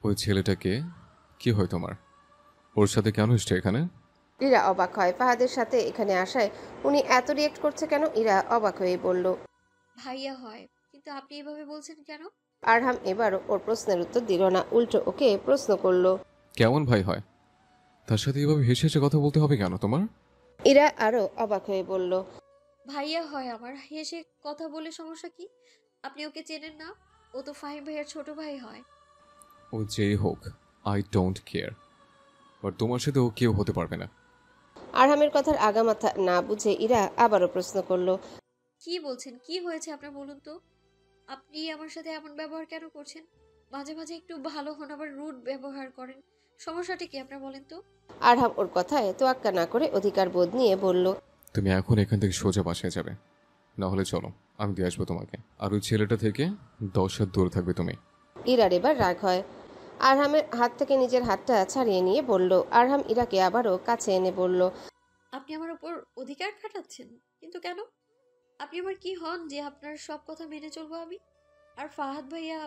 ওই ছেলেটাকে কি হয় তোমার? ওর সাথে কেন এসছে এখানে? ইরা অবাক হয় ফাহাদের সাথে এখানে আসায় উনি এত রিয়েক্ট করছে কেন। ইরা অবাক হয়ে বলল, ভাইয়া হয়, কিন্তু আপনি এভাবে বলছেন কেন? আরহাম এবারও ওর প্রশ্নের উত্তর দিল না, উল্টো ওকে প্রশ্ন করলো। কেমন ভাই হয়? তার সাথে এভাবে হেসে হেসে কথা বলতে হবে কেন তোমার? ইরা আরো অবাক হয়ে বলল, ভাইয়া হয় আমার, হেসে কথা বলে সমস্যা কি? আপনি ওকে চেনেন না? ও তো ফাহিম ভাইয়ার ছোট ভাই হয়। ও যেই হোক, আই ডোন্ট কেয়ার, বাট তোমার সাথে ও কেউ হতে পারবে না। আরহামের কথার আগামাথা না বুঝে ইরা আবারও প্রশ্ন করলো, কি বলছেন? কি হয়েছে আপনার বলুন তো? আপনি আমার সাথে এমন ব্যবহার কেন করছেন? মাঝে মাঝে একটু ভালো হন, আবার রুড ব্যবহার করেন। সমস্যাটা কি আপনার বলেন তো? আরহাম ওর কথায় তোয়াক্কা না করে অধিকার বোধ নিয়ে বলল, তুমি এখন এখান থেকে সোজা বাসায় যাবে, না হলে চলো আমি দিয়ে আসবো তোমাকে। আর ওই ছেলেটা থেকে 10 হাত দূরে থাকবে তুমি। ইরার এবার রাগ হয়। আরহামের হাত থেকে নিজের হাতটা ছাড়িয়ে নিয়ে বলল। আরহাম ইরাকে আবারও কাছে এনে বলল, আপনি আমার উপর অধিকার খাটাচ্ছেন, কিন্তু কেন? আপনি আমার কি হন যে আপনার সব কথা মেনে চলবো আমি? আর ফাহাদ ভাইয়া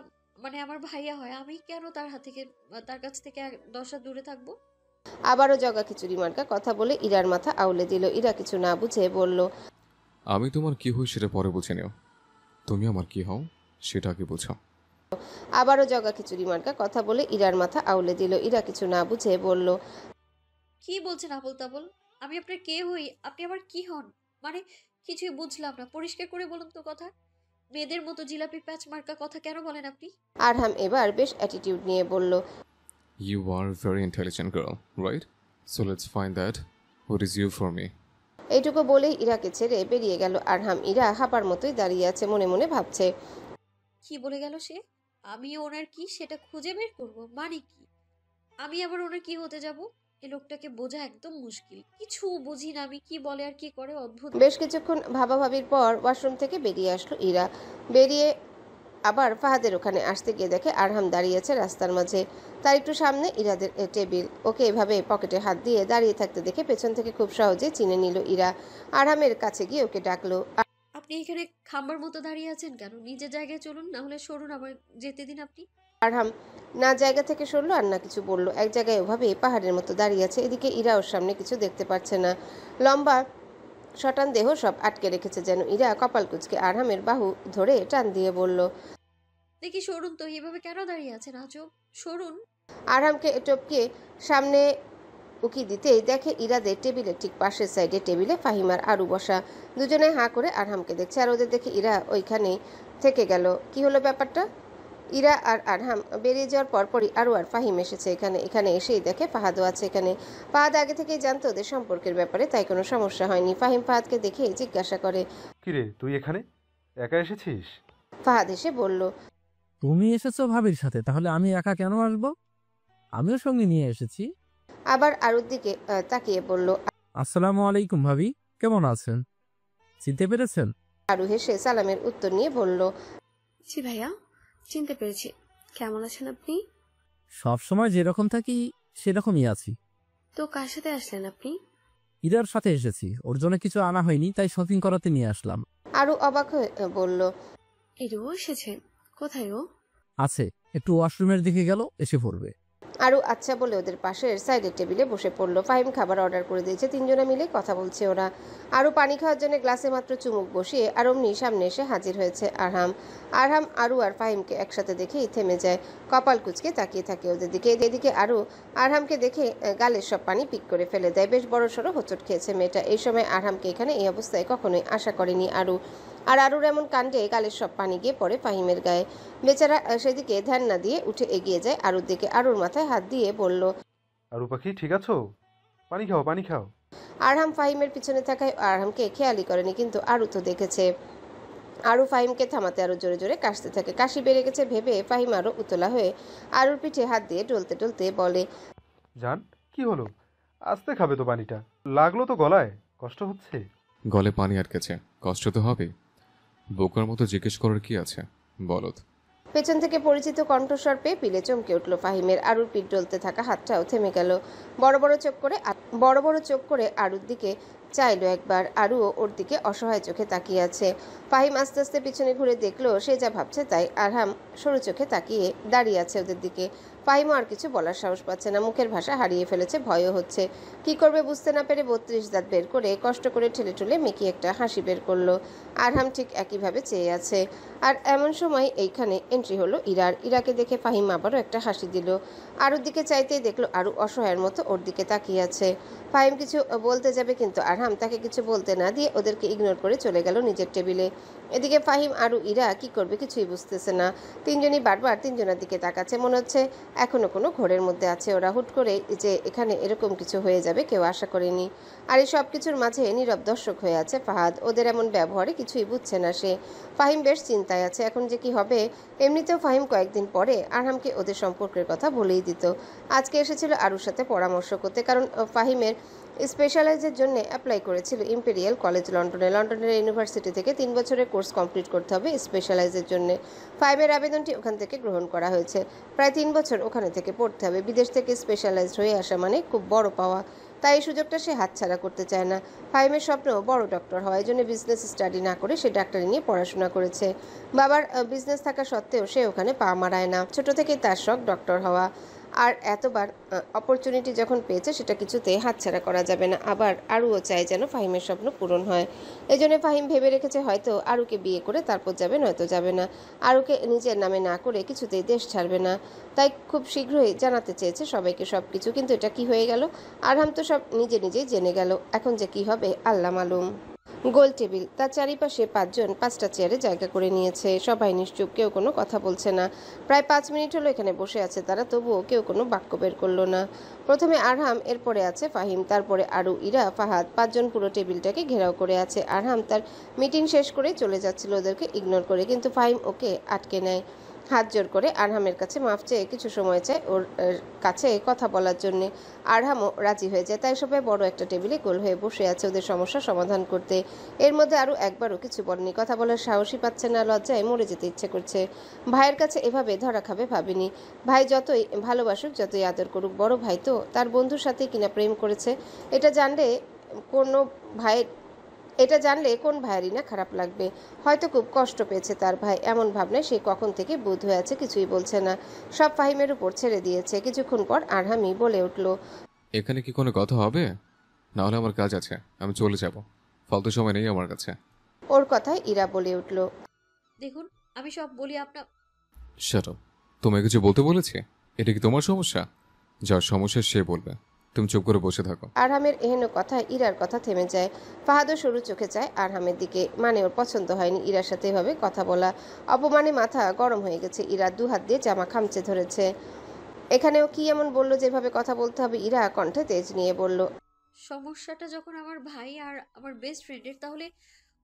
মানে আমার ভাইয়া হয়, আমি কেন তার কাছ থেকে 10 হাত দূরে থাকবো? আবারও জগা খিচুড়ি মার্কা কথা বলে ইরার মাথা আউলে দিল। ইরা কিছু না বুঝে বলল, আমি তোমার কি হই সেটা পরে বুঝে নিও, তুমি আমার কি হও সেটা আগে বোঝো। আবারও জগা খিচুড়ি মার্কা কথা বলে ইরার মাথা আউলে দিল। ইরা কিছু না বুঝে বলল, কি বলছেন আবোল তাবোল? আমি আপনার কে হই? আপনি আমার কি হন? মানে কিছুই বুঝলাম না, পরিষ্কার করে বলুন তো কথা। মেয়েদের মতো জিলাপি প্যাচ মার্কা কথা কেন বলেন আপনি? আরহাম এবার বেশ অ্যাটিটিউড নিয়ে বলল, You are a very intelligent girl, right? So let's find that. What is you for me? এইটুকু বলেই ইরাকে ছেড়ে বেরিয়ে গেল আরহাম। ইরা হাঁপার মতোই দাঁড়িয়ে আছে, মনে মনে ভাবছে। কি বলে গেল সে? আমি ওনার কি সেটা খুঁজে বের করব, মানে কি? আমি আবার ওনার কি হতে যাব? এই লোকটাকে বোঝা একদম মুশকিল, কিছু বুঝি না আমি, কি বলে আর কি করে, অদ্ভুত। বেশ কিছুক্ষণ ভাবাভাবির পর ওয়াশরুম থেকে বেরিয়ে আসলো ইরা। বেরিয়ে আবার ফাহাদের ওখানে আসতে গিয়ে দেখে আরহাম দাঁড়িয়ে আছে রাস্তার মাঝে। তার একটু সামনে ইরাদের টেবিল। ওকে এভাবে পকেটে হাত দিয়ে দাঁড়িয়ে থাকতে দেখে পেছন থেকে খুব সহজে চিনে নিল ইরা। আরহামের কাছে গিয়ে ওকে ডাকলো। আপনি এখানে খাম্বার মতো দাঁড়িয়ে আছেন কেন? নিজের জায়গায় চলুন, না হলে সরুন, আবার যেতে দিন আপনি। আরহাম না জায়গা থেকে সরলো আর না কিছু বলল, এক জায়গায় ওভাবে পাহাড়ের মতো দাঁড়িয়ে আছে। এদিকে ইরা ওর সামনে কিছু দেখতে পাচ্ছে না। লম্বা শটান দেহ সব আটকে রেখেছে যেন। ইরা কপাল কুঁচকে আরহামের বাহু ধরে টান দিয়ে বলল, দেখি সরুন তো, এভাবে কেন দাঁড়িয়ে আছেন আজব? সরুন। আরহামকে টপকে সামনে উকি দিতেই দেখে ইরাদের টেবিলের ঠিক পাশের সাইডে টেবিলে ফাহিমার আরু বসা। দুজনে হাঁ করে আরহামকে দেখছে, আর ওদের দেখে ইরা ওইখানেই থেকে গেল। কি হলো ব্যাপারটা? ইরা আর আরহাম বেরিয়ে যাওয়ার পরপরই আরু আর ফাহিম এসেছে এখানে। এখানে এসেই দেখে ফাহাদও আছে এখানে। ফাহাদ আগে থেকেই জানতো ওদের সম্পর্কের ব্যাপারে, তাই কোনো সমস্যা হয়নি। ফাহিম ফাহাদকে দেখেই জিজ্ঞাসা করে। কিরে তুই এখানে একা এসেছিস? ফাহাদ এসে বলল, তুমি এসেছো ভাবির সাথে, তাহলে আমি একা কেন আসবো? আমিও সঙ্গে নিয়ে এসেছি। আবার আরুর দিকে তাকিয়ে বলল। আসসালামু আলাইকুম ভাবি, কেমন আছেন? চিনতে পেরেছেন? আরু হেসে সালামের উত্তর নিয়ে বলল, জি ভাইয়া, চিনতে পেরেছি। কেমন আছেন আপনি? সব সময় যেরকম থাকি সেরকমই আছি। তো কার সাথে আসলেন আপনি? ইরার সাথে এসেছি, ওর জন্য কিছু আনা হয়নি, তাই শপিং করাতে নিয়ে আসলাম। আরু অবাক হয়ে বলল, এরও এসেছে? কোথায় ও? আছে, একটু ওয়াশরুমের দিকে গেল, এসে পড়বে। আরু আচ্ছা বলে ওদের পাশের সাইডের টেবিলে বসে পড়লো। ফাহিম খাবার অর্ডার করে দিয়েছে, তিনজনে মিলে কথা বলছে ওরা। আরু পানি খাওয়ার জন্য গ্লাসে মাত্র চুমুক বসিয়ে আর অমনি সামনে এসে হাজির হয়েছে আরহাম। আরহাম আরু আর ফাহিমকে একসাথে দেখেই থেমে যায়, কপাল কুঁচকে তাকিয়ে থাকে ওদের দিকে। এদিকে আরু আরহামকে দেখে গালের সব পানি পিক করে ফেলে দেয়। বেশ বড় সড়ো হোঁচট খেয়েছে মেয়েটা। এই সময় আরহামকে এখানে এই অবস্থায় কখনোই আশা করেনি আরু। আর আরুর এমন কাণ্ডে গালের সব পানি গিয়ে পড়ে ফাহিমের গায়ে। বেচারা সেদিকে ধ্যান না দিয়ে উঠে এগিয়ে যায় আরুর দিকে। আরুর মাথায় হাত দিয়ে বলল, আরু পাখি ঠিক আছো? পানি খাও পানি খাও। আরহাম ফাহিমের পিছনে থাকায় আরহামকে খেয়ালই করেনি, কিন্তু আরু তো দেখেছে। আরু ফাহিমকে থামাতে আরো জোরে জোরে কাশতে থাকে। কাশি বেড়ে গেছে ভেবে ফাহিম আরো উতলা হয়ে আরুর পিঠে হাত দিয়ে টলতে টলতে বলে, জান কি হলো? আস্তে খাবে তো পানিটা, লাগলো তো গলায়, কষ্ট হচ্ছে? গলে পানি আটকেছে, কষ্ট তো হবে। বোকার মতো জিজ্ঞেস করার কি আছে, বলদ। পেছন থেকে পরিচিত কণ্ঠস্বর পেয়ে পিলে চমকে উঠল ফাহিমের। আরুর পিঠ ডলতে থাকা হাতটাও থেমে গেল। বড় বড় চোখ করে আরুর দিকে চাইলো একবার, আরুও ওর দিকে অসহায় চোখে তাকিয়ে আছে। ফাহিম আস্তে আস্তে পিছনে ঘুরে দেখলো সে যা ভাবছে তাই। আরহাম সরু চোখে তাকিয়ে দাঁড়িয়ে আছে ওদের দিকে। ফাহিমও আর কিছু বলার সাহস পাচ্ছে না, মুখের ভাষা হারিয়ে ফেলেছে, ভয়ও হচ্ছে। কি করবে বুঝতে না পেরে 32 দাঁত বের করে কষ্ট করে ঠেলে ঠেলে মেকি একটা হাসি বের করলো। আরহাম ঠিক একইভাবে চেয়ে আছে। আর এমন সময় এইখানে এন্ট্রি হলো ইরার। ইরাকে দেখে ফাহিম আবারও একটা হাসি দিল। আরুর দিকে চাইতেই দেখলো আরু অসহায়ের মতো ওর দিকে তাকিয়ে আছে। ফাহিম কিছু বলতে যাবে কিন্তু আরহাম তাকে কিছু বলতে না দিয়ে ওদেরকে ইগনোর করে চলে গেল নিজের টেবিলে। এদিকে ফাহিম আরু ইরা কি করবে কিছুই বুঝতেছে না। তিনজনই বারবার তিনজনের দিকে তাকাচ্ছে, মনে হচ্ছে এখনো কোনো ঘোরের মধ্যে আছে ওরা। হুট করে যে এখানে এরকম কিছু হয়ে যাবে কেউ আশা করেনি। আর এই সব কিছুর মাঝে নীরব দর্শক হয়ে আছে ফাহাদ। ওদের এমন ব্যবহারে কিছুই বুঝছে না সে। ফাহিম বেশ চিন্তায় আছে এখন যে কি হবে। এমনিতেও ফাহিম কয়েকদিন পরে আরহামকে ওদের সম্পর্কের কথা বলেই দিত। আজকে এসেছিল আরুর সাথে পরামর্শ করতে, কারণ ফাহিমের স্পেশালাইজের জন্য অ্যাপ্লাই করেছিল ইম্পেরিয়াল কলেজ লন্ডনের ইউনিভার্সিটি থেকে 3 বছরের কোর্স কমপ্লিট করতে হবে স্পেশালাইজের জন্য। ফাহিমের আবেদনটি ওখান থেকে গ্রহণ করা হয়েছে। প্রায় 3 বছর ওখানে থেকে পড়তে হবে। বিদেশ থেকে স্পেশালাইজড হয়ে আসা মানে খুব বড় পাওয়া, তাই এই সুযোগটা সে হাতছাড়া করতে চায় না। ফাহিমের স্বপ্ন বড় ডক্টর হওয়া, এই জন্য বিজনেস স্টাডি না করে সে ডাক্তারি নিয়ে পড়াশোনা করেছে। বাবার বিজনেস থাকা সত্ত্বেও সে ওখানে পা মারায় না। ছোট থেকেই তার শখ ডক্টর হওয়া। আর এতবার অপরচুনিটি যখন পেয়েছে সেটা কিছুতেই হাতছাড়া করা যাবে না। আবার আরুও চায় যেন ফাহিমের স্বপ্ন পূরণ হয়। এই জন্য ফাহিম ভেবে রেখেছে হয়তো আরুকে বিয়ে করে তারপর যাবে, নয়তো যাবে না। আরুকে নিজের নামে না করে কিছুতেই দেশ ছাড়বে না। তাই খুব শীঘ্রই জানাতে চেয়েছে সবাইকে সব কিছু। কিন্তু এটা কি হয়ে গেল? আরহাম তো সব নিজেই জেনে গেল। এখন যে কি হবে আল্লাহ মালুম। গোল টেবিল, তার চারিপাশে 5 জন 5টা চেয়ারে জায়গা করে নিয়েছে। সবাই নিশ্চুপ, কেউ কোনো কথা বলছে না। প্রায় 5 মিনিট হলো এখানে বসে আছে তারা, তবুও কেউ কোনো বাক্য বের করলো না। প্রথমে আরহাম, এরপরে আছে ফাহিম, তারপরে আরু, ইরা, ফাহাদ। 5 জন পুরো টেবিলটাকে ঘেরাও করে আছে। আরহাম তার মিটিং শেষ করে চলে যাচ্ছিল ওদেরকে ইগনোর করে, কিন্তু ফাহিম ওকে আটকে নেয়। হাত জোর করে আরহামের কাছে মাফ চেয়ে কিছু সময় চায় ওর কাছে কথা বলার জন্যে। আরহামও রাজি হয়ে যায়। তাই সবাই বড় একটা টেবিলে গোল হয়ে বসে আছে ওদের সমস্যা সমাধান করতে। এর মধ্যে আরও একবারও কিছু বলেনি, কথা বলার সাহসই পাচ্ছে না, লজ্জায় মরে যেতে ইচ্ছে করছে। ভাইয়ের কাছে এভাবে ধরা খাবে ভাবিনি। ভাই যতই ভালোবাসুক, যতই আদর করুক, বড় ভাই তো তার বন্ধুর সাথে কিনা প্রেম করেছে। এটা জানলে কোনো ভাইয়ের এটা জানলে কোন ভাইয়েরই না খারাপ লাগবে। হয়তো খুব কষ্ট পেয়েছে তার ভাই, এমন ভাবনায় সে কখন থেকে বুধ হয়ে আছে, কিছুই বলছে না। সব ফাহিমের উপর ছেড়ে দিয়েছে। কিছুক্ষণ পর আরহামি বলে উঠল, এখানে কি কোনো কথা হবে? না হলে আমার কাজ আছে, আমি চলে যাব। ফালতু সময় নেই আমার কাছে। ওর কথায় ইরা বলে উঠল, দেখুন আমি সব বলি আপনার। Shut up. তোমায় কিছু বলতে বলেছে? এটা কি তোমার সমস্যা? যার সমস্যা সে বলবে, তুমি চুপ করে বসে থাকো। আরহামের এহেন কথায় ইরার কথা থেমে যায়। ফাহাদও সরু চোখে চায় আরহামের দিকে। মানে ওর পছন্দ হয়নি ইরার সাথে এভাবে কথা বলা। অপমানে মাথা গরম হয়ে গেছে। ইরা 2 হাত দিয়ে জামা খামচে ধরেছে। এখানেও কি এমন বলল যেভাবে কথা বলতে হবে? ইরা কণ্ঠে তেজ নিয়ে বলল, সমস্যাটা যখন আমার ভাই আর আমার বেস্ট ফ্রেন্ডের, তাহলে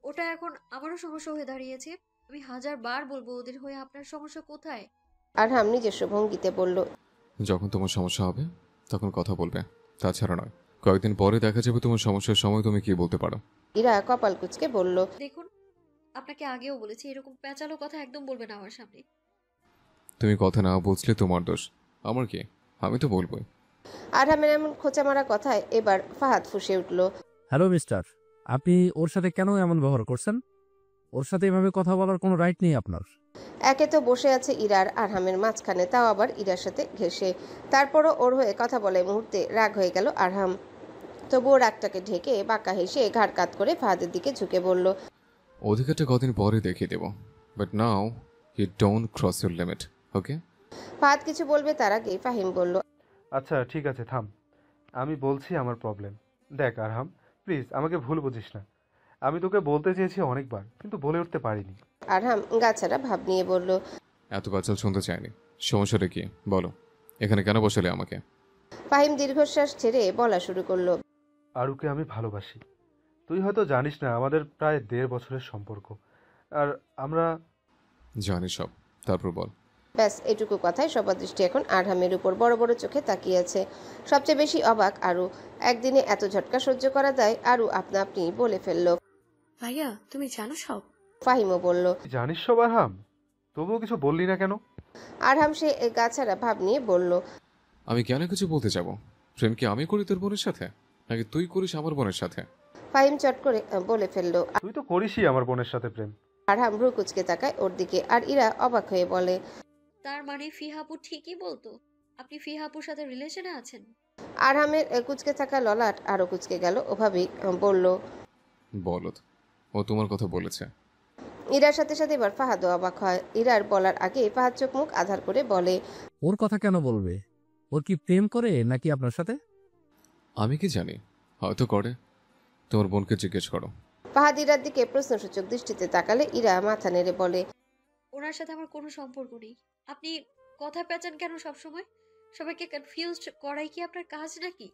ওটা এখন আমারও সমস্যা হয়ে দাঁড়িয়েছে। আমি 1000 বার বলবো ওদের হয়ে আপনার সমস্যা কোথায়। আরহাম নিজস্ব ভঙ্গিতে বলল, যখন তোমার সমস্যা হবে তখন কথা বলবে, তাছাড়া নয়। কয়েকদিন পরে দেখা যাবে তোমার সমস্যার সময় তুমি কি বলতে পারো। ইরা কপাল কুঁচকে বলল, দেখুন আপনাকে আগেও বলেছি এরকম প্যাঁচালো কথা একদম বলবেন না আমার সামনে। তুমি কথা না বুঝলে তোমার দোষ, আমার কি? আমি তো বলবোই। আরহামের এমন খোঁচা মারা কথায় এবার ফাহাদ ফুঁসে উঠল, হ্যালো মিস্টার, আপনি ওর সাথে কেন এমন ব্যবহার করছেন? ওর সাথে এভাবে কথা বলার কোনো রাইট নেই আপনার। একে তো বসে আছে ইরার আরহামের মাঝখানে, তাও আবার ইরার সাথে ঘেঁষে। তারপরও ওর হয়ে কথা বলায় মুহূর্তে রাগ হয়ে গেল আরহাম। তবুও রাগটাকে ঢেকে বাঁকা হেসে ঘাড় কাত করে ফাহাদের দিকে ঝুঁকে বলল, অধিকারটা কদিন পরে দেখিয়ে দেবো, but now you don't cross your limit, okay? Fahad কিছু বলবে তার আগেই ফাহিম বলল, আচ্ছা ঠিক আছে থাম, আমি বলছি আমার প্রবলেম। দেখ আরহাম, প্লিজ আমাকে ভুল বুঝিস না। আমি তোকে বলতে চেয়েছি অনেকবার, কিন্তু বলে উঠতে পারিনি। আরহাম গাছাড়া ভাব নিয়ে বলল, এত বাচাল শুনতে চাইনি। সমস্যাটা কি বলো? এখানে কেন বসালে আমাকে? ফাহিম দীর্ঘশ্বাস ছেড়ে বলা শুরু করলো, আরুকে আমি ভালোবাসি। তুই হয়তো জানিস না, আমাদের প্রায় 1.5 বছরের সম্পর্ক। আর আমরা জানি সব, তারপর বল। ব্যাস এটুকু কথায় সবার দৃষ্টি এখন আরহামের উপর। বড় বড় চোখে তাকিয়ে আছে। সবচেয়ে বেশি অবাক আরু। একদিনে এত ঝটকা সহ্য করা দেয়? আরু আপনা আপনি বলে ফেলল, ভাইয়া তুমি জানো সব? ফাহিমও বলল, জানিস সব আরহাম, তবুও কিছু বললি না কেন? আরহাম সে গাছাড়া ভাব নিয়ে বলল, আমি কেন কিছু বলতে যাব? প্রেম কি আমি করি তোর বোনের সাথে, নাকি তুই করিস আমার বোনের সাথে? ফাহিম চট করে বলে ফেলল। তুই তো করিসই আমার বোনের সাথে প্রেম। আরহাম ভ্রু কুচকে তাকায় ওর দিকে, আর ইরা অবাক হয়ে বলে, তার মানে ফিহাপু ঠিকই বলতো, আপনি ফিহাপুর সাথে রিলেশনে আছেন? আরহামের কুচকে থাকা ললাট আরো কুচকে গেল। ওভাবেই বলল। বলত, ও তোমার কথা বলেছে। ইরার সাথে সাথে এবার ফাহাদও অবাক হয়। ইরার বলার আগে ফাহাদ চোখ মুখ আধার করে বলে, ওর কথা কেন বলবে? ওর কি প্রেম করে নাকি আপনার সাথে? আমি কি জানি, হয়তো করে। তোমার বোনকে জিজ্ঞেস করো। ফাহাদ ইরার দিকে প্রশ্নসূচক দৃষ্টিতে তাকালে ইরা মাথা নেড়ে বলে, ওনার সাথে আমার কোনো সম্পর্ক নেই। আপনি কথা পেঁচান কেন সবসময়? সবাইকে কনফিউজড করাই কি আপনার কাজ নাকি?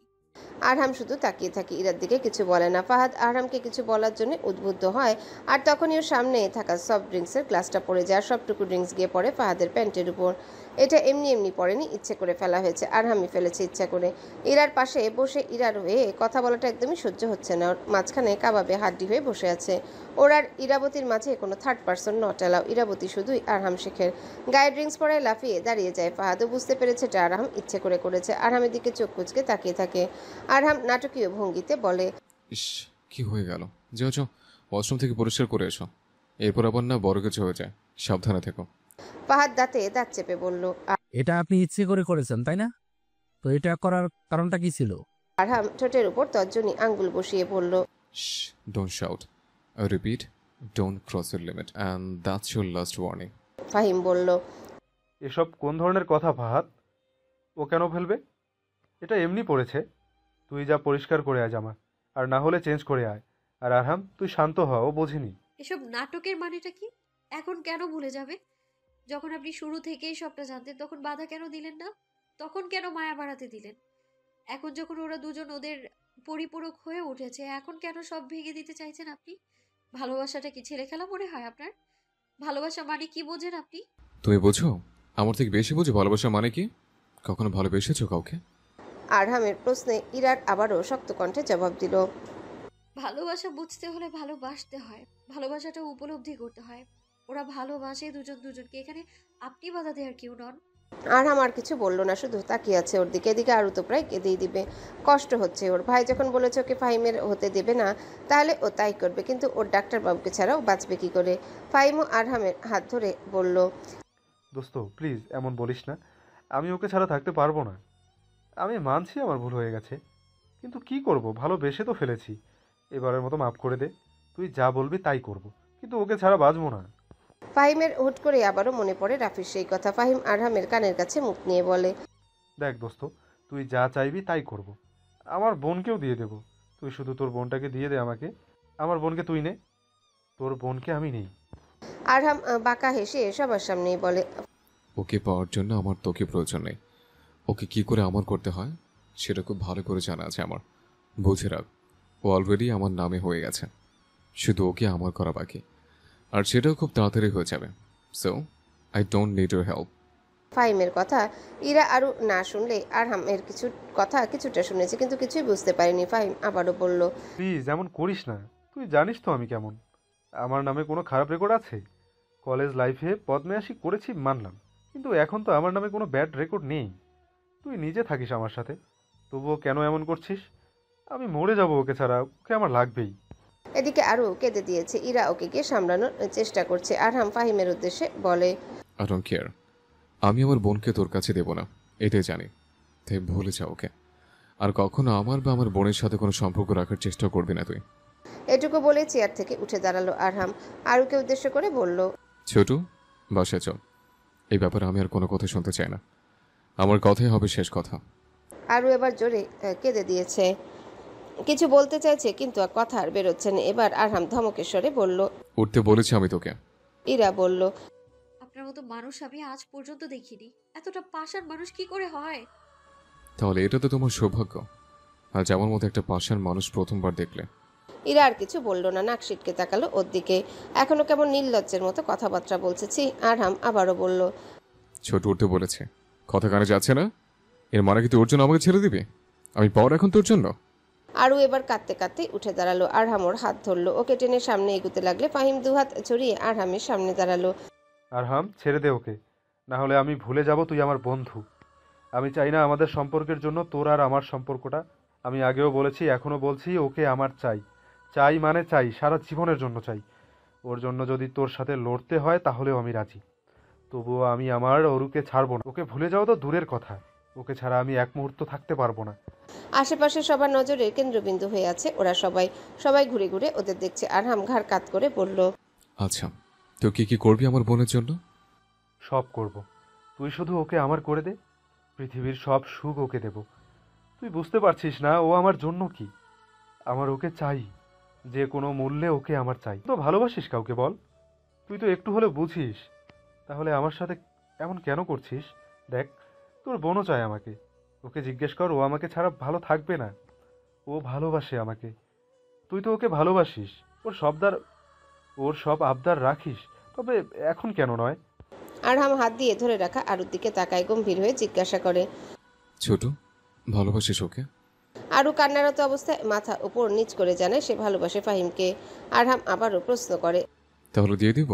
আরহাম শুধু তাকিয়ে থাকে, ইরার দিকে কিছু বলে না। ফাহাদ আরহামকে কিছু বলার জন্য উদ্বুদ্ধ হয়, আর তখনই ওর সামনে থাকা সফট ড্রিঙ্কসের গ্লাসটা পড়ে যায়, আর সবটুকু ড্রিঙ্কস গিয়ে পড়ে ফাহাদের প্যান্টের উপর। এটা এমনি এমনি পড়েনি, ইচ্ছে করে ফেলা হয়েছে। আরহামই ফেলেছে ইচ্ছা করে। ইরার পাশে বসে ইরার হয়ে কথা বলাটা একদমই সহ্য হচ্ছে না। ওর মাঝখানে কাবাবে হাড্ডি হয়ে বসে আছে। ওর আর ইরাবতীর মাঝে কোনো third person not allow. Irabati শুধুই আরহাম শেখের। গায়ে ড্রিঙ্কস পড়ায় লাফিয়ে দাঁড়িয়ে যায়। ফাহাদও বুঝতে পেরেছে এটা আরহাম ইচ্ছে করে করেছে। আরহামের দিকে চোখ কুচকে তাকিয়ে থাকে। আরহাম নাটকীয় ভঙ্গিতে বলে, ইস, কি হয়ে গেল? যাও যাও, ওয়াশরুম থেকে পরিষ্কার করে এসো। এরপর আবার না বড় কিছু হয়ে যায়, সাবধানে থেকো। ফাহাদ দাঁতে দাঁত চেপে বলল। এটা আপনি ইচ্ছে করে করেছেন তাই না? তো এটা করার কারণটা কি ছিল? আরহাম ঠোঁটের উপর তর্জনী আঙ্গুল বসিয়ে বলল, don't shout, I repeat, don't cross your limit, and that's your last warning. Fahim বলল, এসব কোন ধরনের কথা ফাহাদ? ও কেন ফেলবে? এটা এমনি পড়েছে। তুই যা পরিষ্কার করে আয় জামা, আর না হলে চেঞ্জ করে আয়। আর আরহাম, তুই শান্ত হ, ও বোঝেনি। এসব নাটকের মানেটা কি? এখন কেন ভুলে যাবে? যখন আপনি শুরু থেকেই সবটা জানতেন তখন বাধা কেন দিলেন না? তখন কেন মায়া বাড়াতে দিলেন? এখন যখন ওরা দুজন ওদের পরিপূরক হয়ে উঠেছে, এখন কেন সব ভেঙে দিতে চাইছেন আপনি? ভালোবাসাটা কি ছেলে খেলা মনে হয় আপনার? ভালোবাসা মানে কি বোঝেন আপনি? তুমি বোঝো? আমার থেকে বেশি বোঝো ভালোবাসা মানে কি? কখনো ভালোবেসেছো কাউকে? আরহামের প্রশ্নে ইরার আবারও শক্ত কণ্ঠে জবাব দিল, ভালোবাসা বুঝতে হলে ভালোবাসতে হয়, ভালোবাসাটা উপলব্ধি করতে হয়। ওরা ভালোবাসে দুজন দুজনকে, এখানে আপনি বাধা দেওয়ার কেউ নন। আরহাম আর কিছু বলল না, শুধু তাকিয়ে আছে ওর দিকে। এদিকে আরু তো প্রায় কেঁদেই দিবে। কষ্ট হচ্ছে ওর। ভাই যখন বলেছে ওকে ফাহিমের হতে দেবে না, তাহলে ও তাই করবে। কিন্তু ওর ডাক্তারবাবুকে ছাড়াও বাঁচবে কি করে? ফাহিমও আরহামের হাত ধরে বলল, দোস্ত প্লিজ এমন বলিস না। আমি ওকে ছাড়া থাকতে পারবো না। আমি মানছি আমার ভুল হয়ে গেছে, কিন্তু কি করব, ভালোবেসে তো ফেলেছি। এবারের মতো মাফ করে দে। তুই যা বলবি তাই করব, কিন্তু ওকে ছাড়া বাঁচবো না। ফাহিমের হুট করে আবারও মনে পড়ে রাফির সেই কথা। ফাহিম আরহামের কানের কাছে মুখ নিয়ে বলে, দেখ দোস্ত, তুই যা চাইবি তাই করব। আমার বোনকেও দিয়ে দেব। তুই শুধু তোর বোনটাকে দিয়ে দে আমাকে। আমার বোনকে তুই নে, তোর বোনকে আমি নেই। আরহাম বাঁকা হেসে সবার সামনেই বলে, ওকে পাওয়ার জন্য আমার তোকে প্রয়োজন নেই। ওকে কি করে আমার করতে হয় সেটা খুব ভালো করে জানা আছে আমার। বুঝে রাখ, ও অলরেডি আমার নামে হয়ে গেছে, শুধু ওকে আমার করা বাকি। আর সেটাও খুব তাড়াতাড়ি হয়ে যাবে। So I don't need your help. ফাহিমের কথা ইরা আরও না শুনলে আরহামের কিছু কথা কিছুটা শুনেছে, কিন্তু কিছুই বুঝতে পারেনি। ফাহিম আবারও বলল, প্লিজ এমন করিস না। তুই জানিস তো আমি কেমন। আমার নামে কোনো খারাপ রেকর্ড আছে? কলেজ লাইফে বদমেয়াশি করেছি মানলাম, কিন্তু এখন তো আমার নামে কোনো ব্যাড রেকর্ড নেই। তুই নিজে থাকিস আমার সাথে, তবুও কেন এমন করছিস? আমি মরে যাব ওকে ছাড়া, ওকে আমার লাগবেই। এদিকে আরও কেঁদে দিয়েছে। ইরা ওকে গিয়ে সামলানোর চেষ্টা করছে। আরহাম ফাহিমের উদ্দেশ্যে বলে, আই ডোন্ট কেয়ার। আমি আমার বোনকে তোর কাছে দেব না, এটাই জানি। তাই ভুলে যা ওকে। আর কখনো আমার বা আমার বোনের সাথে কোনো সম্পর্ক রাখার চেষ্টা করবি না তুই। এটুকু বলে চেয়ার থেকে উঠে দাঁড়ালো আরহাম। আরুকে উদ্দেশ্য করে বলল, ছোটু, বাসায় চল। এই ব্যাপারে আমি আর কোনো কথা শুনতে চাই না। আমার কথাই হবে শেষ কথা। আরু এবার জোরে কেঁদে দিয়েছে। কিছু বলতে চাইছে, কিন্তু আর কথা আর বেরোচ্ছে না। এবার আরহাম ধমকেশ্বরে বলল, উঠতে বলেছি আমি তোকে। ইরা বলল, আপনার মতো মানুষ আমি আজ পর্যন্ত দেখিনি। এতটা পাষাণ মানুষ কি করে হয়? তাহলে এটা তো তোমার সৌভাগ্য, আর আমার মতো একটা পাষাণ মানুষ প্রথমবার দেখলে। ইরা আর কিছু বলল না, নাক সিটকে তাকালো ওর দিকে। এখনো কেমন নির্লজ্জের মতো কথাবার্তা বলছে। ছি। আরহাম আবারও বলল, ছোট উঠতে বলেছে, কথা কানে যাচ্ছে না? এর মানে কি তোর জন্য আমাকে ছেড়ে দিবি? আমি পাওয়ার এখন তোর জন্য? আরু এবার কাঁদতে কাঁদতে উঠে দাঁড়ালো। আরহাম ওর হাত ধরলো, ওকে টেনে সামনে এগুতে লাগলে ফাহিম দুহাত ছড়িয়ে আরহামের সামনে দাঁড়ালো। আরহাম, ছেড়ে দে ওকে, না হলে আমি ভুলে যাব তুই আমার বন্ধু। আমি চাই না আমাদের সম্পর্কের জন্য তোর আর আমার সম্পর্কটা। আমি আগেও বলেছি, এখনো বলছি, ওকে আমার চাই। চাই মানে চাই, সারা জীবনের জন্য চাই। ওর জন্য যদি তোর সাথে লড়তে হয় তাহলেও আমি রাজি। তবুও আমি আমার অরুকে ছাড়বো না। ওকে ভুলে যাওয়া তো দূরের কথা, ওকে ছাড়া আমি এক মুহূর্ত থাকতে পারবো না। আশেপাশে সবার নজরের কেন্দ্রবিন্দু হয়ে আছে ওরা সবাই। সবাই ঘুরে ঘুরে ওদের দেখছে। আরহাম ঘাড় কাত করে বলল, আচ্ছা, তো কি করবি আমার বোনের জন্য? সব করব, তুই শুধু ওকে আমার করে দে। পৃথিবীর সব সুখ ওকে দেব। তুই বুঝতে পারছিস না ও আমার জন্য কি। আমার ওকে চাই, যে কোনো মূল্যে ওকে আমার চাই। তো ভালোবাসিস কাউকে বল, তুই তো একটু হলেও বুঝিস। তাহলে আমার সাথে এমন কেন করছিস? দেখ, তোর বোনও চায় আমাকে। ওকে জিজ্ঞেস কর, ও আমাকে ছাড়া ভালো থাকবে না। ও ভালোবাসে আমাকে। তুই তো ওকে ভালোবাসিস, ওর সব আবদার রাখিস। তবে এখন কেন নয়? আরহাম হাত দিয়ে ধরে রাখা আরুর দিকে তাকায় গম্ভীর হয়ে জিজ্ঞাসা করে। ছোট, ভালোবাসিস ওকে? আরু কান্নারত অবস্থায় মাথা উপর নিচ করে জানায় সে ভালোবাসে ফাহিমকে। আরহাম আবারও প্রশ্ন করে। তাহলে দিয়ে দিব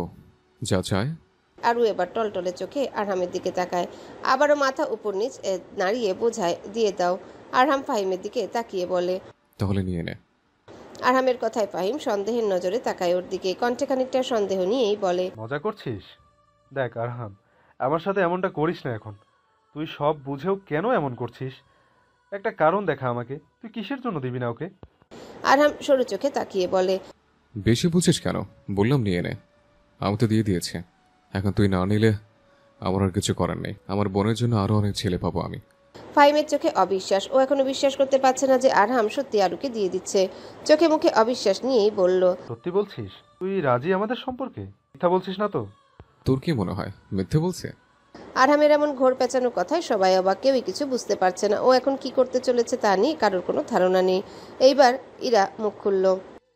যা চায়? আরু এবার টলটলে চোখে আরহামের দিকে তাকায়, আবারও মাথা উপর নিচ নাড়িয়ে বোঝায় দিয়ে দাও। আরহাম ফাহিমের দিকে তাকিয়ে বলে। তাহলে নিয়ে নে। আরহামের কথায় ফাহিম সন্দেহের নজরে তাকায় ওর দিকে, কণ্ঠে খানিকটা সন্দেহ নিয়েই বলে। মজা করছিস? দেখ আরহাম, আমার সাথে এমনটা করিস না এখন। তুই সব বুঝেও কেন এমন করছিস? একটা কারণ দেখা আমাকে। তুই কিসের জন্য দিবি না ওকে? আরহাম সরু চোখে তাকিয়ে বলে। বেশি বুঝিস কেন? বললাম নিয়ে নে। আমি তো দিয়ে দিয়েছি, এখন তুই না নিলে আমার আর কিছু করার নেই। আমার বোনের জন্য আরো অনেক ছেলে পাবো আমি। ফাহিমের চোখে অবিশ্বাস। ও এখনো বিশ্বাস করতে পারছে না যে আরহাম সত্যি আরুকে দিয়ে দিচ্ছে। চোখে মুখে অবিশ্বাস নিয়েই বলল। সত্যি বলছিস? তুই রাজি আমাদের সম্পর্কে? মিথ্যা বলছিস না তো? তোর কি মনে হয় মিথ্যে বলছে? আরহামের এমন ঘোর পেঁচানো কথায় সবাই অবাক, কেউই কিছু বুঝতে পারছে না। ও এখন কি করতে চলেছে তা নিয়ে কারোর কোনো ধারণা নেই। এইবার ইরা মুখ খুলল।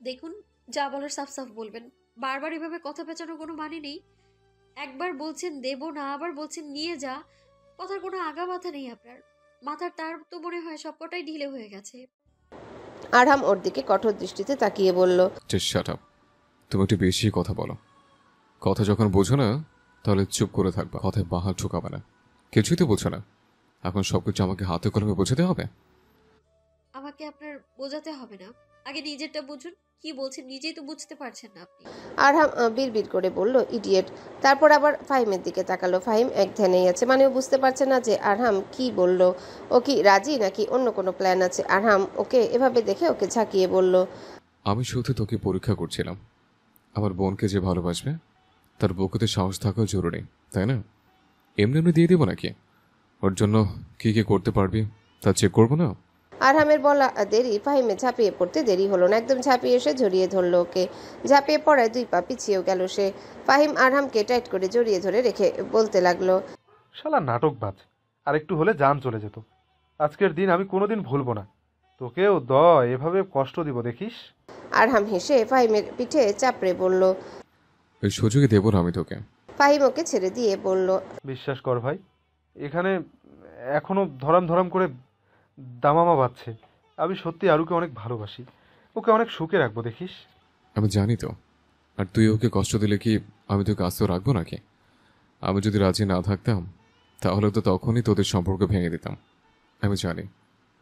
দেখুন, যা বলার সাফ সাফ বলবেন। বারবার এভাবে কথা পেঁচানোর কোনো মানে নেই। একবার বলছেন দেব না, আবার বলছেন নিয়ে যা। কথার কোনো আগা মাথা নেই আপনার। মাথার তার তো মনে হয় সবকটাই ঢিলে হয়ে গেছে। আরহাম ওর দিকে কঠোর দৃষ্টিতে তাকিয়ে বলল। Just shut up. তুমি একটু বেশি কথা বলো। কথা যখন বোঝো না তাহলে চুপ করে থাকবা, কথায় বাহার ঠুকাবে না। কিছুই তো বোঝো না, এখন সবকিছু আমাকে হাতে কলমে বোঝাতে হবে? আমাকে আপনার বোঝাতে হবে না, আগে নিজেরটা বুঝুন। কি বলছেন নিজেই তো বুঝতে পারছেন না আপনি। আরহাম বিড়বিড় করে বলল, ইডিয়েট। তারপর আবার ফাহিমের দিকে তাকালো। ফাহিম এক ধ্যানেই আছে, মানে ও বুঝতে পারছে না যে আরহাম কি বলল। ও কি রাজি নাকি অন্য কোনো প্ল্যান আছে। আরহাম ওকে এভাবে দেখে ওকে ঝাঁকিয়ে বলল। আমি শুধু তোকে পরীক্ষা করছিলাম। আমার বোনকে যে ভালোবাসবে তার বুকেতে সাহস থাকাও জরুরি, তাই না? এমনি এমনি দিয়ে দেবো নাকি? ওর জন্য কি কি করতে পারবি তা চেক করবো না? আরহামের বলা দেরি ফাহিমে ঝাঁপিয়ে পড়তে দেরি হলো না। একদম ঝাঁপিয়ে এসে জড়িয়ে ধরল ওকে। ঝাঁপিয়ে পড়ায় 2 পা পিছিয়েও গেল সে। ফাহিম আরহামকে টাইট করে জড়িয়ে ধরে রেখে বলতে লাগলো। শালা নাটকবাজ, আর একটু হলে জান চলে যেত। আজকের দিন আমি কোনোদিন ভুলবো না। তোকেও এভাবে কষ্ট দিব দেখিস। আরহাম হেসে ফাহিমের পিঠে চাপড়ে বলল। ওই সুযোগে দেবো না আমি তোকে। ফাহিম ওকে ছেড়ে দিয়ে বলল। বিশ্বাস কর ভাই, এখানে এখনো ধরাম ধরাম করে দামামা বাজছে। আমি সত্যি আরুকে অনেক ভালোবাসি। ওকে অনেক সুখে রাখবো দেখিস। আমি জানি তো। আর তুই ওকে কষ্ট দিলে কি আমি তোকে আস্ত রাখবো নাকি? আমি যদি রাজি না থাকতাম তাহলে তো তখনই তোদের সম্পর্ক ভেঙে দিতাম। আমি জানি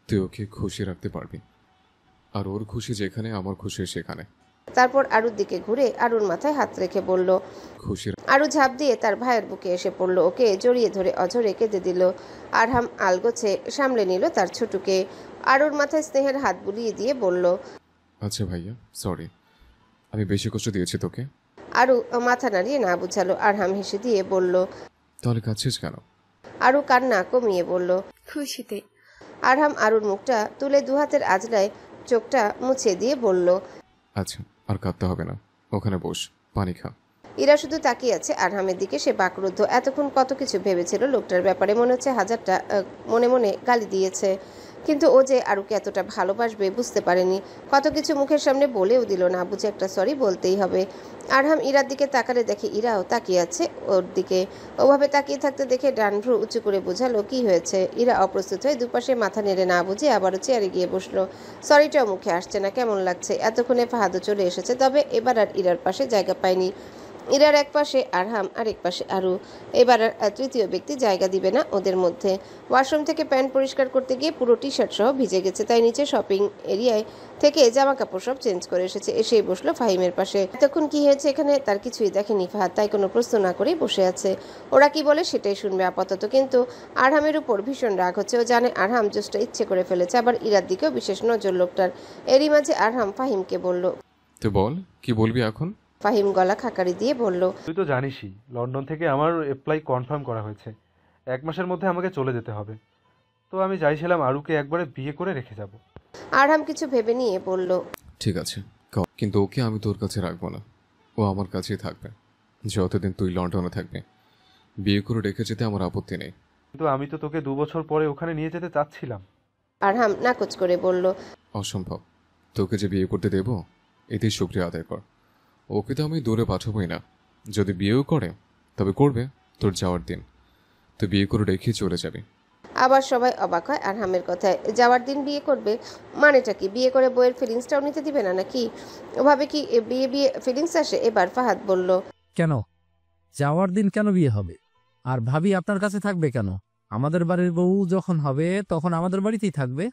তুই ওকে খুশি রাখতে পারবি, আর ওর খুশি যেখানে আমার খুশি সেখানে। তারপর আরুর দিকে ঘুরে আরুর মাথায় হাত রেখে বলল। খুশি আরু ঝাঁপ দিয়ে তার ভাইয়ের বুকে এসে পড়ল। ওকে জড়িয়ে ধরে অঝরে কেঁদে দিল। আরহাম আলগোছে সামলে নিল তার ছোটুকে। আরুর মাথায় স্নেহের হাত বুলিয়ে দিয়ে বলল। আচ্ছা ভাইয়া, সরি, আমি বেশি কষ্ট দিয়েছি তোকে। আরু মাথা নাড়িয়ে না বুঝালো। আরহাম হেসে দিয়ে বলল। তাহলে কাঁদছিস কেন? আরু কান্না কমিয়ে বলল। খুশিতে। আরহাম আরুর মুখটা তুলে 2 হাতের আজলায় চোখটা মুছে দিয়ে বলল। আচ্ছা, আর কাঁদতে হবে না, ওখানে বস, পানি খা। ইরা শুধু তাকিয়ে আছে আরহামের দিকে। সে বাকরুদ্ধ। এতক্ষণ কত কিছু ভেবেছিল লোকটার ব্যাপারে, মনে হচ্ছে হাজারটা মনে মনে গালি দিয়েছে। কিন্তু ও যে আরুকে এতটা ভালোবাসবে বুঝতে পারেনি। কত কিছু মুখের সামনে বলেও দিল না, বুঝে একটা সরি বলতেই হবে। আরহাম ইরার দিকে তাকালে দেখে ইরাও তাকিয়ে আছে ওর দিকে। ওভাবে তাকিয়ে থাকতে দেখে ডান ভ্রু উঁচু করে বোঝালো কি হয়েছে। ইরা অপ্রস্তুত হয়ে দুপাশে মাথা নেড়ে না বুঝে আবারও চেয়ারে গিয়ে বসলো। সরিটাও মুখে আসছে না। কেমন লাগছে। এতক্ষণে ফাহাদও চলে এসেছে, তবে এবার আর ইরার পাশে জায়গা পায়নি। ইরার এক পাশে আরহাম আর এক পাশে আরু। এবার আর তৃতীয় ব্যক্তি জায়গা দিবে না ওদের মধ্যে। ওয়াশরুম থেকে প্যান্ট পরিষ্কার করতে গিয়ে পুরো টি শার্ট সহ ভিজে গেছে, তাই নিচে শপিং এরিয়ায় থেকে জামা কাপড় সব চেঞ্জ করে এসেছে। এসেই বসলো ফাহিমের পাশে। এতক্ষণ কি হয়েছে এখানে তার কিছুই দেখেনি ফাহাদ, তাই কোনো প্রশ্ন না করেই বসে আছে। ওরা কি বলে সেটাই শুনবে আপাতত, কিন্তু আরহামের উপর ভীষণ রাগ হচ্ছে। ও জানে আরহাম জোসটা ইচ্ছে করে ফেলেছে, আবার ইরার দিকেও বিশেষ নজর লোকটার। এরই মাঝে আরহাম ফাহিমকে বলল। তুই বল, কি বলবি এখন? ফাহিম গলা খাকারি দিয়ে বলল, তুই তো জানিসই লন্ডন থেকে আমার অ্যাপ্লাই কনফার্ম করা হয়েছে। 1 মাসের মধ্যে আমাকে চলে যেতে হবে। তো আমি চাইছিলাম আরুকে একবারে বিয়ে করে রেখে যাব। আরহাম কিছু ভেবে নিয়ে বলল, ঠিক আছে কর, কিন্তু ওকে আমি তোর কাছে রাখবো না। ও আমার কাছেই থাকবে যতদিন তুই লন্ডনে থাকবে। বিয়ে করে রেখে যেতে আমার আপত্তি নেই। কিন্তু আমি তো তোকে 2 বছর পরে ওখানে নিয়ে যেতে চাচ্ছিলাম। আরহাম নাকচ করে বলল, অসম্ভব। তোকে যে বিয়ে করতে দেব এতেই শুক্রিয়া আদায় কর। ওকে তো আমি দূরে পাঠাবোই না। যদি বিয়েও করে তবে করবে তোর যাওয়ার দিন। তুই বিয়ে করে রেখে চলে যাবি। আবার সবাই অবাক হয় আরহামের কথায়। যাওয়ার দিন বিয়ে করবে মানেটা কি? বিয়ে করে বইয়ের ফিলিংসটাও নিতে দিবে না নাকি? ওভাবে কি বিয়ে বিয়ে ফিলিংস আসে? এবার ফাহাদ বলল, কেন যাওয়ার দিন কেন বিয়ে হবে? আর ভাবি আপনার কাছে থাকবে কেন? আমাদের বাড়ির বউ যখন হবে তখন আমাদের বাড়িতেই থাকবে।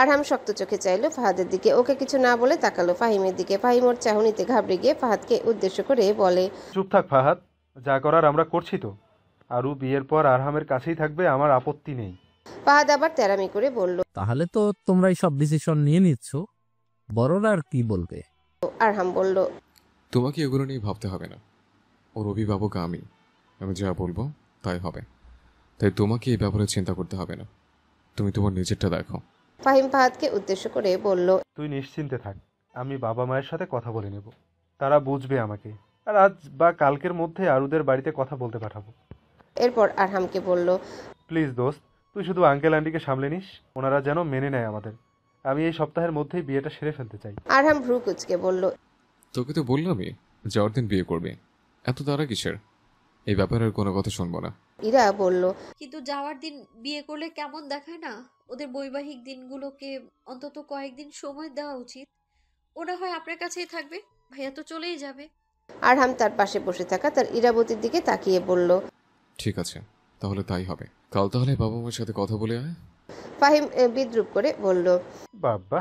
আরহাম শক্ত চোখে চাইলো ফাহাদের দিকে। ওকে কিছু না বলে তাকালো ফাহিমের দিকে। ফাহিম ওর চাহনিতে ঘাবড়ে গিয়ে ফাহাদকে উদ্দেশ্য করে বলে, চুপ থাক ফাহাদ, যা করার আমরা করছি তো। আরু বিয়ের পর আরহামের কাছেই থাকবে, আমার আপত্তি নেই। ফাহাদ আবার তেরামি করে বলল, তাহলে তো তোমরাই সব ডিসিশন নিয়ে নিচ্ছ, বড়রা আর কি বলবে? আরহাম বলল, তোমাকে এগুলো নিয়ে ভাবতে হবে না। ওর অভিভাবক আমি যা বলবো তাই হবে। তাই তোমাকে এই ব্যাপারে চিন্তা করতে হবে না। তুমি তোমার নিজেরটা দেখো। ফাহিম ফাহাদকে উদ্দেশ্য করে বলল, তুই নিশ্চিন্তে থাক, আমি বাবা মায়ের সাথে কথা বলে নেব। তারা বুঝবে আমাকে। আর আজ বা কালকের মধ্যে আরুদের বাড়িতে কথা বলতে পাঠাবো। এরপর আরহামকে বলল, প্লিজ দোস্ত, তুই শুধু আঙ্কেল আন্টিকে সামলে নিস, ওনারা যেন মেনে নেয় আমাদের। আমি এই সপ্তাহের মধ্যেই বিয়েটা সেরে ফেলতে চাই। আরহাম ভ্রু কুচকে বলল, তোকে তো বললামই যাওয়ার দিন বিয়ে করবে। এত তারা কিসের? এই ব্যাপারে আর কোনো কথা শুনবো না। ইরা বলল, কিন্তু যাওয়ার দিন বিয়ে করলে কেমন দেখায় না? ওদের বৈবাহিক দিনগুলোকে অন্তত কয়েকদিন সময় দেওয়া উচিত। ওরা হয় আপনার কাছেই থাকবে, ভাইয়া তো চলেই যাবে। আরহাম তার পাশে বসে থাকা তার ইরাবতীর দিকে তাকিয়ে বলল, ঠিক আছে, তাহলে তাই হবে। কাল তাহলে বাবা মার সাথে কথা বলে আয়। ফাহিম বিদ্রুপ করে বলল, বাবা,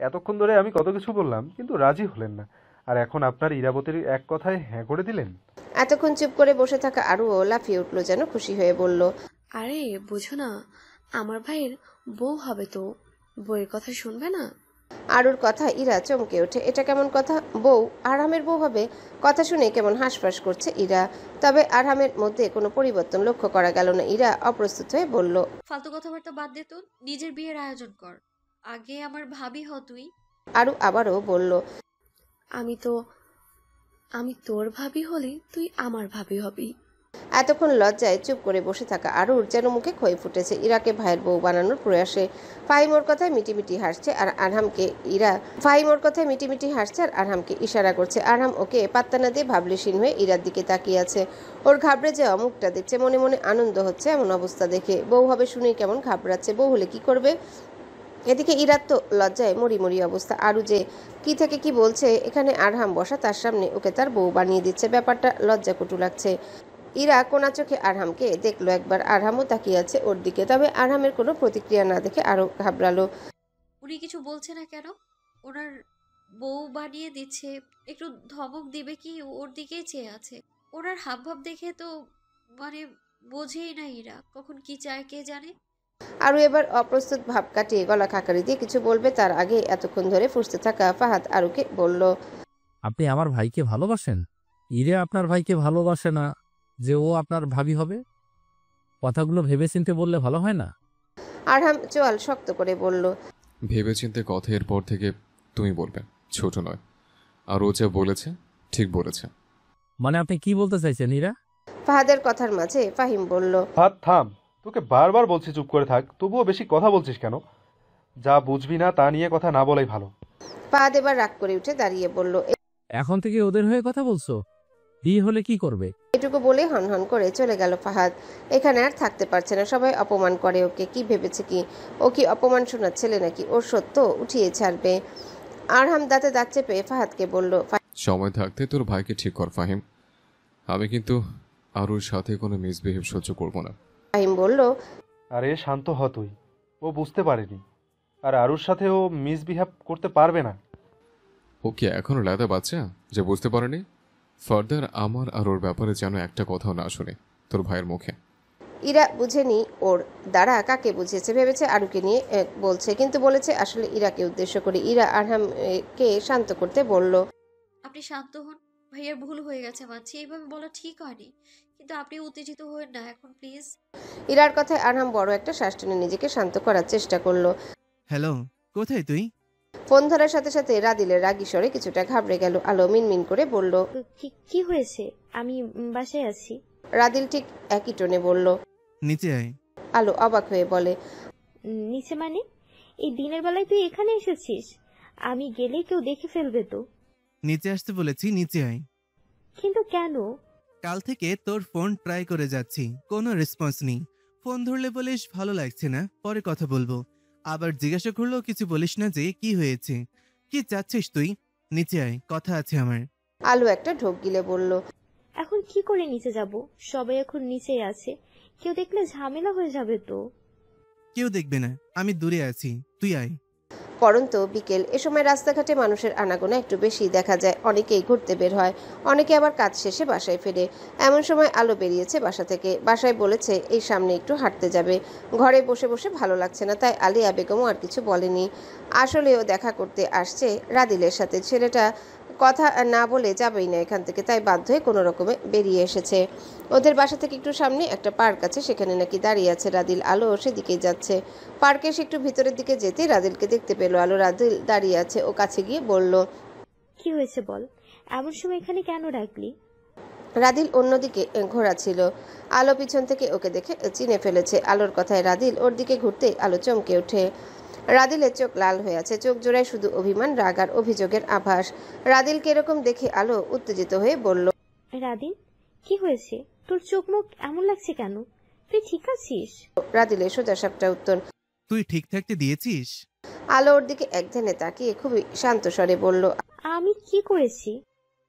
এতক্ষণ ধরে আমি কত কিছু বললাম কিন্তু রাজি হলেন না, আর এখন আপনার ইরাবতীর এক কথায় হ্যাঁ করে দিলেন। এতক্ষণ চুপ করে বসে থাকা আরুও লাফিয়ে উঠল যেন খুশি হয়ে বলল, আরে বুঝো না, আমার ভাইয়ের বউ হবে তো, বউয়ের কথা শুনবে না? আরুর কথা ইরা চমকে ওঠে। এটা কেমন কথা? বউ? আরহামের বউ হবে? কথা শুনে কেমন হাঁসফাঁস করছে ইরা। তবে আরহামের মধ্যে কোনো পরিবর্তন লক্ষ্য করা গেল না। ইরা অপ্রস্তুত হয়ে বলল, ফালতু কথাবার্তা বাদ দে তো, নিজের বিয়ের আয়োজন কর। আগে আমার ভাবি হ তুই। আরু আবারও বলল, আমি তোর ভাবি হলে তুই আমার ভাবি হবি। এতক্ষণ লজ্জায় চুপ করে বসে থাকা আরুর যেন মুখে ক্ষয় ফুটেছে ইরাকে ভাইয়ের বউ বানানোর প্রয়াসে। ফাহিম ওর কথায় মিটিমিটি হাসছে আর আরহামকে ইশারা করছে। আরহাম ওকে পাত্তা না দিয়ে ভাবলেশীন হয়ে ইরার দিকে তাকিয়ে আছে। ওর ঘাবড়ে যাওয়া মুখটা দেখছে, মনে মনে আনন্দ হচ্ছে এমন অবস্থা দেখে। বউ হবে শুনেই কেমন ঘাবড়াচ্ছে। বউ হলে কি করবে? এদিকে ইরার তো লজ্জায় মরি মরি অবস্থা। আরু যে কি থেকে কি বলছে, এখানে আরহাম বসা তার সামনে ওকে তার বউ বানিয়ে দিচ্ছে। ব্যাপারটা লজ্জাকটু লাগছে। ইরা কোনা চোখে আরহামকে দেখলো একবার। আরহামও তাকিয়ে আছে ওর দিকে, তবে আরহামের কোনো প্রতিক্রিয়া না দেখে আরো ঘাবড়ালো। উনি কিছু বলছে না কেন? ওনার বউ বানিয়ে দিচ্ছে, একটু ধমক দিবে কি? ওর দিকেই চেয়ে আছে। ওনার হাবভাব দেখে তো মানে বোঝেই না এরা কখন কি চায় কে জানে। আরু এবার অপ্রস্তুত ভাব কাটিয়ে গলা খাকারি দিয়ে কিছু বলবে তার আগে এতক্ষণ ধরে ফুঁসতে থাকা ফাহাদ আরুকে বলল, আপনি আমার ভাইকে ভালোবাসেন? ইরে আপনার ভাইকে ভালোবাসে না যে ও আপনার ভাবি হবে? কথাগুলো ভেবেচিন্তে বললে ভালো হয় না? আরহাম চোয়াল শক্ত করে বলল, ভেবেচিন্তে কথা এরপর থেকে তুমি বলবে, ছোট নয়। আর ও যা বলেছে ঠিক বলেছে। মানে আপনি কি বলতে চাইছেন ইরা? ফাহাদের কথার মাঝে ফাহিম বলল, হাত থাম, তোকে বারবার বলছি চুপ করে থাক, তবুও বেশি কথা বলছিস কেন? যা বুঝবি না তা নিয়ে কথা না বলাই ভালো। ফাহাদ এবার রাগ করে উঠে দাঁড়িয়ে বলল, এখন থেকে ওদের হয়ে কথা বলছো? বিয়ে হলে কি করবে? এটুকু বলে হনহন করে চলে গেল ফাহাদ। এখানে আর থাকতে পারছে না। সবাই অপমান করে ওকে। কি ভেবেছে কি ও কি অপমান শোনার ছেলে নাকি? ওর সত্য উঠিয়ে ছাড়বে। আরহাম দাঁতে দাঁত চেপে ফাহাদকে বলল, সময় থাকতে তোর ভাইকে ঠিক কর ফাহিম। আমি কিন্তু আরুর সাথে কোনো মিসবিহেভ সহ্য করব না। ফাহিম বলল, আরে শান্ত হ তুই, ও বুঝতে পারেনি, আর আরুর সাথে ও মিসবিহেভ করতে পারবে না। ও কি এখনো লেদা বাচ্চা যে বুঝতে পারেনি? ফার্দার আমার আর ওর ব্যাপারে যেন একটা কথাও না শুনে তোর ভাইয়ের মুখে। ইরা বুঝেনি ওর দ্বারা কাকে বুঝিয়েছে, ভেবেছে আরুকে নিয়ে বলছে, কিন্তু বলেছে আসলে ইরাকে উদ্দেশ্য করে। ইরা আরহামকে শান্ত করতে বলল, আপনি শান্ত হন, ভাইয়ার ভুল হয়ে গেছে মানছি, এইভাবে বলা ঠিক হয়নি, কিন্তু আপনি উত্তেজিত হবেন না এখন প্লিজ। ইরার কথায় আরহাম বড় একটা শ্বাস টেনে নিজেকে শান্ত করার চেষ্টা করলো। হ্যালো, কোথায় তুই? ফোন ধরার সাথে সাথে রাদিলের রাগী স্বরে কিছুটা ঘাবড়ে গেল। আলো মিনমিন করে বলল, কি হয়েছে? আমি বাসায় আছি। রাদিল ঠিক একই টোনে বলল। নিচে আয়। আলো অবাক হয়ে বলে, নিচে মানে? এই দিনের বেলায় তুই এখানে এসেছিস? আমি গেলে কেউ দেখে ফেলবে তো। নিচে আসতে বলেছি, নিচে আয়। কিন্তু কেন? কাল থেকে তোর ফোন ট্রাই করে যাচ্ছি, কোনো রেসপন্স নেই। ফোন ধরলে বলিস ভালো লাগছে না, পরে কথা বলবো। আবার জিজ্ঞাসা করলেও কিছু বলিস না যে কি হয়েছে। কি চাচ্ছিস তুই? নিচে আয়, কথা আছে আমার। আলো একটা ঢোক গিলে বলল, এখন কি করে নিচে যাব? সবাই এখন নিচেই আছে, কেউ দেখলে ঝামেলা হয়ে যাবে তো। কেউ দেখবে না, আমি দূরে আছি, তুই আয়। পরন্ত বিকেল, এ সময় রাস্তাঘাটে মানুষের আনাগোনা একটু বেশি দেখা যায়। অনেকেই ঘুরতে বের হয়, অনেকে আবার কাজ শেষে বাসায় ফেরে। এমন সময় আলো বেরিয়েছে বাসা থেকে। বাসায় বলেছে এই সামনে একটু হাঁটতে যাবে। ঘরে বসে বসে ভালো লাগছে না, তাই আলিয়া বেগমও আর কিছু বলেনি। আসলেও দেখা করতে আসছে রাদিলের সাথে। ছেলেটা কথা না বলে যাবেই না এখান থেকে, তাই বাধ্য হয়ে কোনো রকমে বেরিয়ে এসেছে। ওদের বাসা থেকে একটু সামনে একটা পার্ক আছে, সেখানে নাকি দাঁড়িয়ে আছে রাদিল। আলো সেদিকেই যাচ্ছে। পার্কে এসে একটু ভিতরের দিকে যেতে রাদিলকে দেখতে পেল। আলো রাদিল দাঁড়িয়ে আছে, ও কাছে গিয়ে বলল, কি হয়েছে বল? এমন সময় এখানে কেন ডাকলি? রাদিল অন্যদিকে ঘোরা ছিল। আলো পিছন থেকে ওকে দেখে চিনে ফেলেছে। আলোর কথায় রাদিল ওর দিকে ঘুরতেই আলো চমকে ওঠে। রাদিলের চোখ লাল হয়ে আছে, চোখ জোড়ায় শুধু অভিমান, রাগ আর অভিযোগের আভাস। রাদিলকে এরকম দেখে আলো উত্তেজিত হয়ে বলল, রাদিল, কি হয়েছে? তোর চোখ মুখ এমন লাগছে কেন? তুই ঠিক আছিস? রাদিলের সোজা সাপটা উত্তর। তুই ঠিক থাকতে দিয়েছিস? আলো ওর দিকে একধানে তাকিয়ে খুবই শান্ত স্বরে বলল, আমি কি করেছি?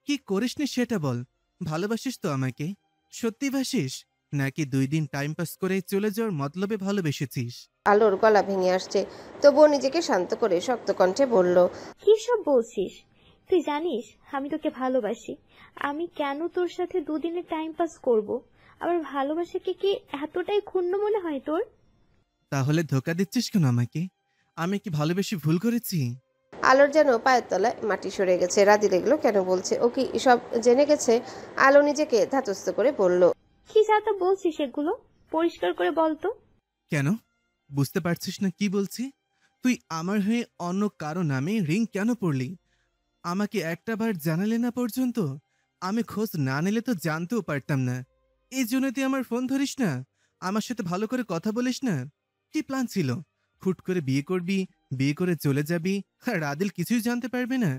কি করিসনি সেটা বল। ভালোবাসিস তো আমাকে? সত্যি বাসিস, নাকি 2 দিন টাইম পাস করে চলে যাওয়ার মতলবে ভালোবেসেছিস? আলোর গলা ভেঙে আসছে, তবুও নিজেকে শান্ত করে শক্ত কণ্ঠে বলল, কি সব বলছিস? তুই জানিস আমি তোকে ভালোবাসি। আমি কেন তোর সাথে 2 দিনের টাইম পাস করব? আমার ভালোবাসাকে কি এতটাই ক্ষুণ্ণ মনে হয় তোর? তাহলে ধোকা দিচ্ছিস কেন আমাকে? আমি কি ভালোবেসে ভুল করেছি? আলোর যেন পায়ের তলায় মাটি সরে গেছে। রাদিল এগুলো কেন বলছে? ও কি সব জেনে গেছে? আলো নিজেকে ধাতস্থ করে বলল, কি যা তা বলছিস এগুলো পরিষ্কার করে বল তো। কেন বুঝতে পারছিস না কি বলছি? তুই আমার হয়ে অন্য কারো নামে রিং কেন পড়লি? আমাকে একটা বার জানালে না পর্যন্ত। আমি খোঁজ না নিলে তো জানতেও পারতাম না। এই জন্য তুই আমার ফোন ধরিস না, আমার সাথে ভালো করে কথা বলিস না। কি প্ল্যান ছিল? হুট করে বিয়ে করবি, বিয়ে করে চলে যাবি, আর রাদিল কিছুই জানতে পারবে না?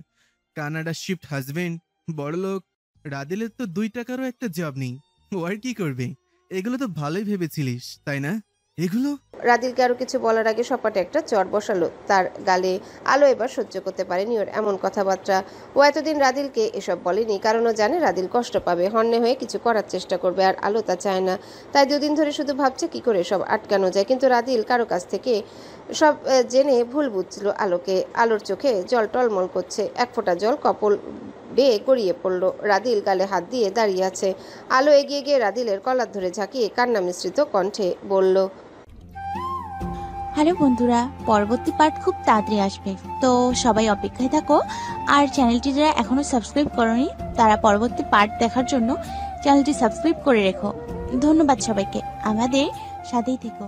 কানাডা শিফট হাজবেন্ড, বড়লোক। রাদিলের তো 2 টাকারও একটা জব নেই, ও আর কি করবে? এগুলো তো ভালোই ভেবেছিলিস, তাই না? এগুলো রাদিলকে আরো কিছু বলার আগে সপাটে একটা চড় বসালো তার গালে। আলো এবার সহ্য করতে পারেনি ওর এমন কথাবার্তা। ও এতদিন রাদিলকে এসব বলেনি, কারণ ও জানে রাদিল কষ্ট পাবে, হন্যে হয়ে কিছু করার চেষ্টা করবে, আর আলো তা চায় না। তাই 2 দিন ধরে শুধু ভাবছে কি করে সব আটকানো যায়। কিন্তু রাদিল কারো কাছ থেকে সব জেনে ভুল বুঝছিল আলোকে। আলোর চোখে জল টলমল করছে, এক ফোঁটা জল কপল বেয়ে গড়িয়ে পড়ল। রাদিল গালে হাত দিয়ে দাঁড়িয়ে আছে। আলো এগিয়ে গিয়ে রাদিলের কলার ধরে ঝাঁকিয়ে কান্না মিশ্রিত কণ্ঠে বলল, হ্যালো বন্ধুরা, পরবর্তী পার্ট খুব তাড়াতাড়ি আসবে, তো সবাই অপেক্ষায় থাকো। আর চ্যানেলটি যারা এখনো সাবস্ক্রাইব করোনি তারা পরবর্তী পার্ট দেখার জন্য চ্যানেলটি সাবস্ক্রাইব করে রেখো। ধন্যবাদ সবাইকে, আমাদের সাথেই থেকো।